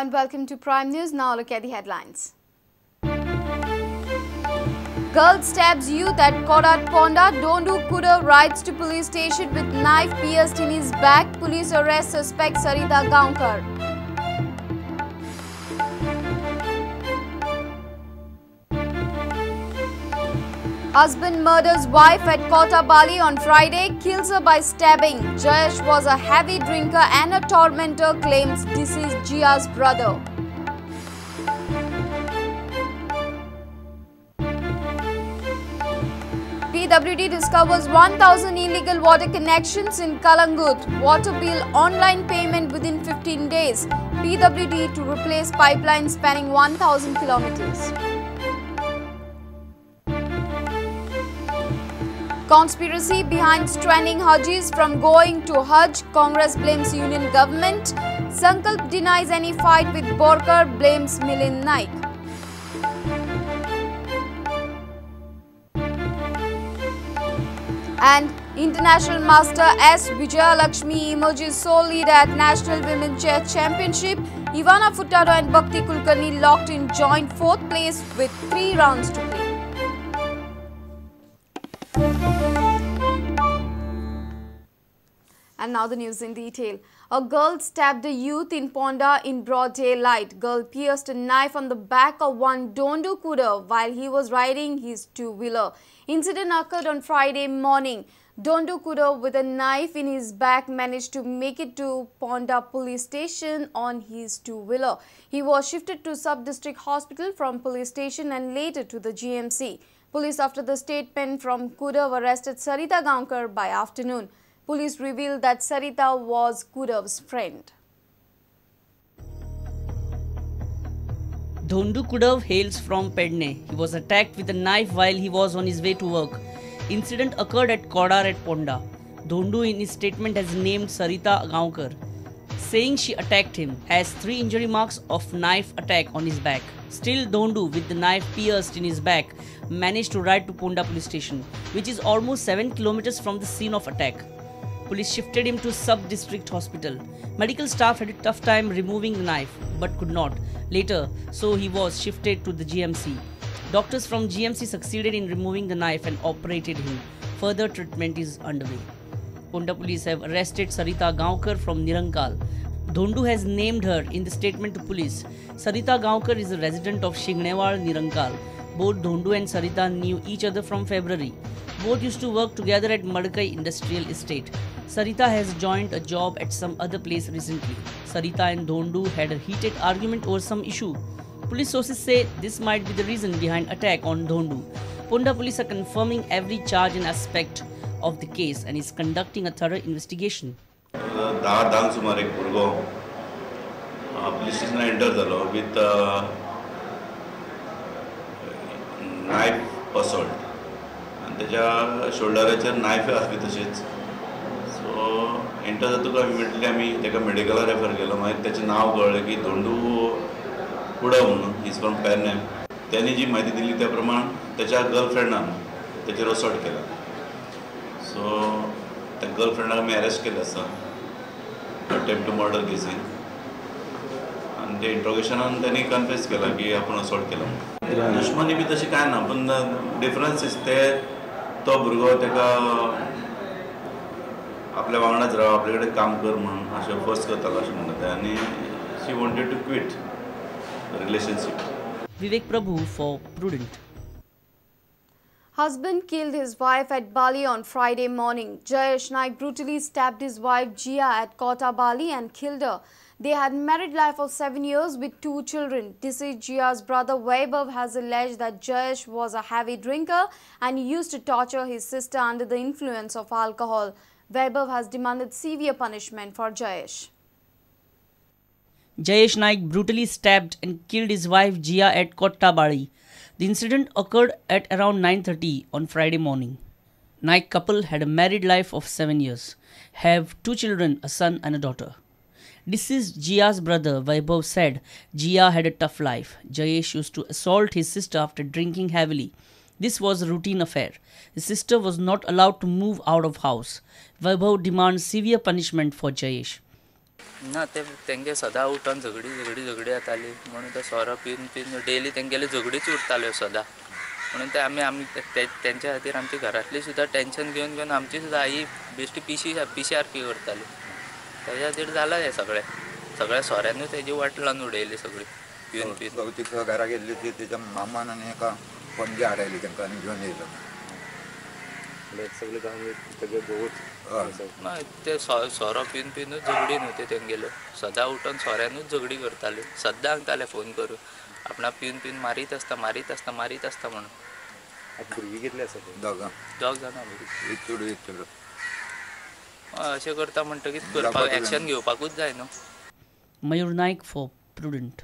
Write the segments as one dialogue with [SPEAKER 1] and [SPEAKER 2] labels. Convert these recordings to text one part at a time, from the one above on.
[SPEAKER 1] and welcome to Prime News. Now look at the headlines. Girl stabs youth at Kodat Ponda. Dhondu Kudav rides to police station with knife pierced in his back. Police arrest suspect Sarita Gaonkar. Husband murders wife at Kodat Bali on Friday, kills her by stabbing. Jayesh was a heavy drinker and a tormentor, claims deceased Jia's brother. PWD discovers 1,000 illegal water connections in Kalangut. Water bill online payment within 15 days. PWD to replace pipeline spanning 1,000 kilometers. Conspiracy behind stranding Hajis from going to Hajj. Congress blames Union government. Sankalp denies any fight with Borkar, blames Milind Naik. And International Master S. Vijayalakshmi emerges sole leader at National Women Chess Championship. Ivana Furtado and Bhakti Kulkarni locked in joint 4th place with 3 rounds to play. And now the news in detail. A girl stabbed a youth in Ponda in broad daylight. Girl pierced a knife on the back of one Dhondu Kudav while he was riding his two-wheeler. Incident occurred on Friday morning. Dhondu Kudav with a knife in his back managed to make it to Ponda police station on his two-wheeler. He was shifted to sub-district hospital from police station and later to the GMC. Police, after the statement from Kudav, arrested Sarita Gaonkar by afternoon. Police revealed that Sarita was Kudav's friend.
[SPEAKER 2] Dhondu Kudav hails from Pedne. He was attacked with a knife while he was on his way to work. Incident occurred at Kodat Ponda. Dhondu in his statement has named Sarita Gaonkar, saying she attacked him, has 3 injury marks of knife attack on his back. Still, Dhondu, with the knife pierced in his back, managed to ride to Ponda police station, which is almost 7 kilometers from the scene of attack. Police shifted him to sub-district hospital. Medical staff had a tough time removing the knife, but could not. Later, so he was shifted to the GMC. Doctors from GMC succeeded in removing the knife and operated him. Further treatment is underway. Ponda police have arrested Sarita Gaonkar from Nirankal. Dhondu has named her in the statement to police. Sarita Gaonkar is a resident of Shingnewal, Nirankal. Both Dhondu and Sarita knew each other from February. Both used to work together at Madkai Industrial Estate. Sarita has joined a job at some other place recently. Sarita and Dhondu had a heated argument over some issue. Police sources say this might be the reason behind attack on Dhondu. Ponda police are confirming every charge and aspect of the case and is conducting a thorough investigation.
[SPEAKER 3] 10 सुमार एक भुरगो police station enter जालो with knife assault आनी तेच्या शोल्डराचेर knife आसली तशीच सो enter जाता तुका इमिडिएटली आमी तेका मेडिकलार रेफर केलो मागीर तेचें नांव कळ्ळें की धोंडू कुडव म्हणून इज फ्रॉम पेरनेम त्यांनी जी म्हायती दिली त्या प्रमाण तेच्या गर्लफ्रेंडान तेचेर असॉल्ट केला सो त्या गर्लफ्रेंडाक आमी अरेस्ट केले आसा अटेम्प्ट टू मर्डर केसीन आनी ते इंट्रोगेशनान त्यांनी कन्फेस केला की आपण असॉल्ट केला दुश्मनी बी तशी काय ना पण डिफरन्स इज ते तो भुरगो तेका आपल्या वांगडाच राव आपले कडेन काम कर म्हणून अशें फोर्स करतालो अशें म्हणटा ते आनी she wanted to quit relationship.
[SPEAKER 2] Vivek Prabhu for Prudent.
[SPEAKER 1] Husband killed his wife at Bali on Friday morning. Jayesh Naik brutally stabbed his wife Jia at Kodat Bali and killed her. They had married life of 7 years with 2 children. Deceased Jia's brother Vaibhav has alleged that Jayesh was a heavy drinker and used to torture his sister under the influence of alcohol. Vaibhav has demanded severe punishment for Jayesh.
[SPEAKER 2] Jayesh Naik brutally stabbed and killed his wife Jia at Kodat Bali. The incident occurred at around 9:30 on Friday morning. Naik couple had a married life of 7 years, have 2 children, a son and a daughter. Deceased Jia's brother Vaibhav said Jia had a tough life. Jayesh used to assault his sister after drinking heavily. This was a routine affair. His sister was not allowed to move out of house. Vaibhav demands severe punishment for Jayesh.
[SPEAKER 4] ना तेंगे सदां उठोन झगडी जाताली म्हणून ते सोरो पिवन daily तेंगेले झगडीच उरताल्यो सदां म्हणून ते आमी तेंच्या खातीर आमची घरांतली सुद्दां टेन्शन घेवन आमची सुद्दां आई बेश्टी पिशारपी करताली तेज्या खातीर जालां हें सगळ्या सोऱ्यांनूच तेजी वाट लावन उडयली सगळी पिवन
[SPEAKER 5] तिका घरा गेल्ली ती तेच्या मामान आनी एका पणजे हाडयली तांकां आनी घेवन येयलो
[SPEAKER 6] सगळे गांव सगळे गोवच
[SPEAKER 4] ना ते सोरो पिवनूच झगडी न्हू ते तेंगेल्यो सदां उठोन सोऱ्यानूच झगडी करताल्यो सद्दां सांगताले फोन करून आपणा पिवन मारीत आसता म्हणून
[SPEAKER 6] भुरगीं कितले आसा ते
[SPEAKER 4] दोग जाणां भुरगीं
[SPEAKER 5] एक चेडूं
[SPEAKER 4] अशें करता म्हणटकीच करपाक एक्शन घेवपाकूच जाय न्हू.
[SPEAKER 2] मयूर Naik for Prudent.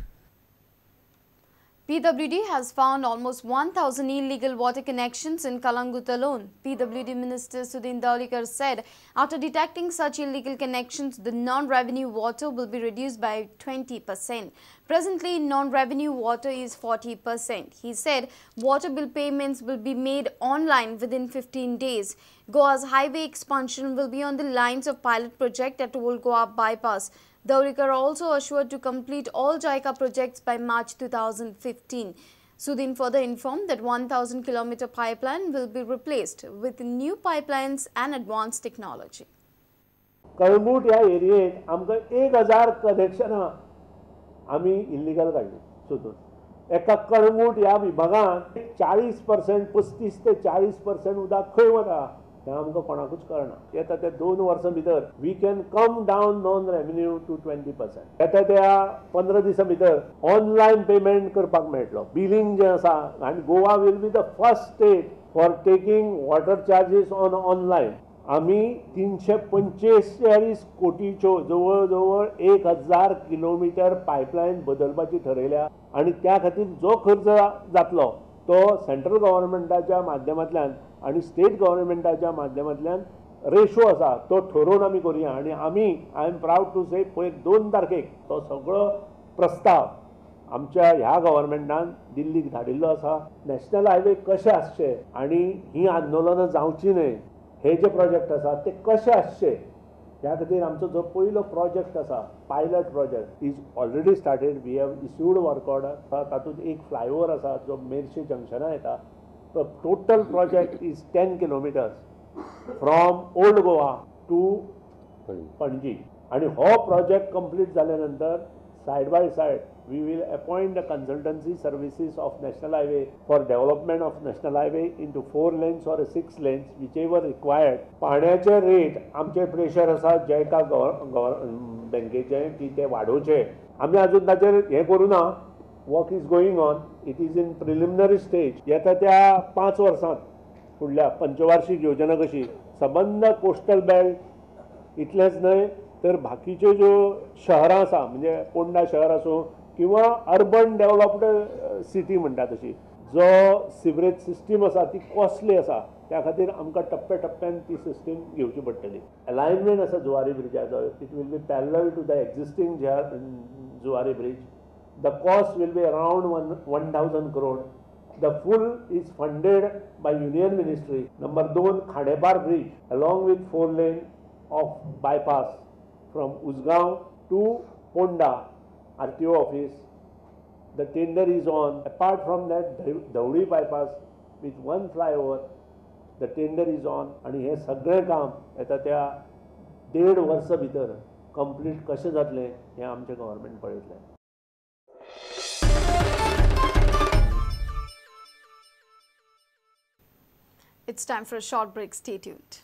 [SPEAKER 1] PWD has found almost 1,000 illegal water connections in Kalangut alone. PWD Minister Sudin Daulikar said after detecting such illegal connections, the non-revenue water will be reduced by 20%. Presently, non-revenue water is 40%. He said water bill payments will be made online within 15 days. Goa's highway expansion will be on the lines of pilot project at Old Goa bypass. Daulikar also assured to complete all JICA projects by March 2015. Sudin further informed that 1,000-kilometer pipeline will be replaced with new pipelines and advanced technology.
[SPEAKER 7] Calangute ह्या एरियेत आमकां 1,000 कनेक्शनां आमी illegal काडली सोदून एका कळंगूट ह्या विभागांत 40% 35 ते 40% उदक खंय वता तें आमकां कोणाकूच कळना. येता ते 2 वर्सां भितर we can come down non revenue to 20%. येता त्या 15 दिसां भितर ऑनलायन पेमेंट करपाक मेळटलो बिलिंग जें आसा आनी Goa will be the first state for taking water charges on online. आमी 345 कोटीच्यो जवळ जवळ 1,000 किलोमिटर पायपलायन बदलपाची ठरयल्या आनी त्या खातीर जो खर्च जातलो तो सेंट्रल गव्हर्नमेंटाच्या माध्यमांतल्यान आणि स्टेट गव्हर्नमेंटाच्या माध्यमांतल्यान रेशो आसा तो ठरोवन आमी करुया आनी आमी आय एम प्राऊड टू से पयर 2 तारखेक तो सगळो प्रस्ताव आमच्या ह्या गव्हर्नमेंटान दिल्लीक धाडिल्लो आसा. नॅशनल हायवे कशे आसचे आनी ही आंदोलनां जावची न्हय हे जे प्रोजेक्ट आसा ते कशे आसचे ह्या खातीर आमचो जो पयलो प्रोजेक्ट आसा pilot project is already started. We have issued work order. तातूंत एक फ्लायओवर आसा जो मेर्शे जंक्शना येता. The total project is 10 kilometers from Old Goa to Panji. And ho project complete झाल्या नंतर side by side we will appoint the consultancy services of National Highway for development of National Highway into 4 lanes or 6 lanes whichever required. पाण्याचे rate आमचे pressure आसा JICA बँकेचे की ते वाडोवचे. आमी अजून ताचेर हे करूना. Work is going on. It is in preliminary stage. येता त्या 5 वर्सांत फुडल्या पंचवार्षिक योजना कशी संबंध कोस्टल बेल्ट इतलेंच न्हय तर बाकीच्यो ज्यो शहरां आसा म्हणजे पोंडा शहर आसूं किंवा अर्बन डेव्हलप्ड सिटी म्हणटा तशी जो सिवरेज सिस्टीम आसा ती कॉस्टली आसा त्या खातीर आमकां टप्प्यान ती सिस्टीम घेवची पडटली. अलायनमेंट आसा जुवारी ब्रिजाचो it will be parallel to the existing Zuari bridge. The cost will be around 1,000 crore. The full is funded by Union Ministry. Number 2, Khadepar Bridge along with 4 lane of bypass from Usgaon to Ponda RTO office. The tender is on. Apart from that, Dhondu bypass with 1 flyover. The tender is on. आणि हे सगळे काम येता त्या 1.5 वर्सां भितर complete कशें जातलें हें आमचें government पळयतलें.
[SPEAKER 1] It's time for a short break. Stay tuned.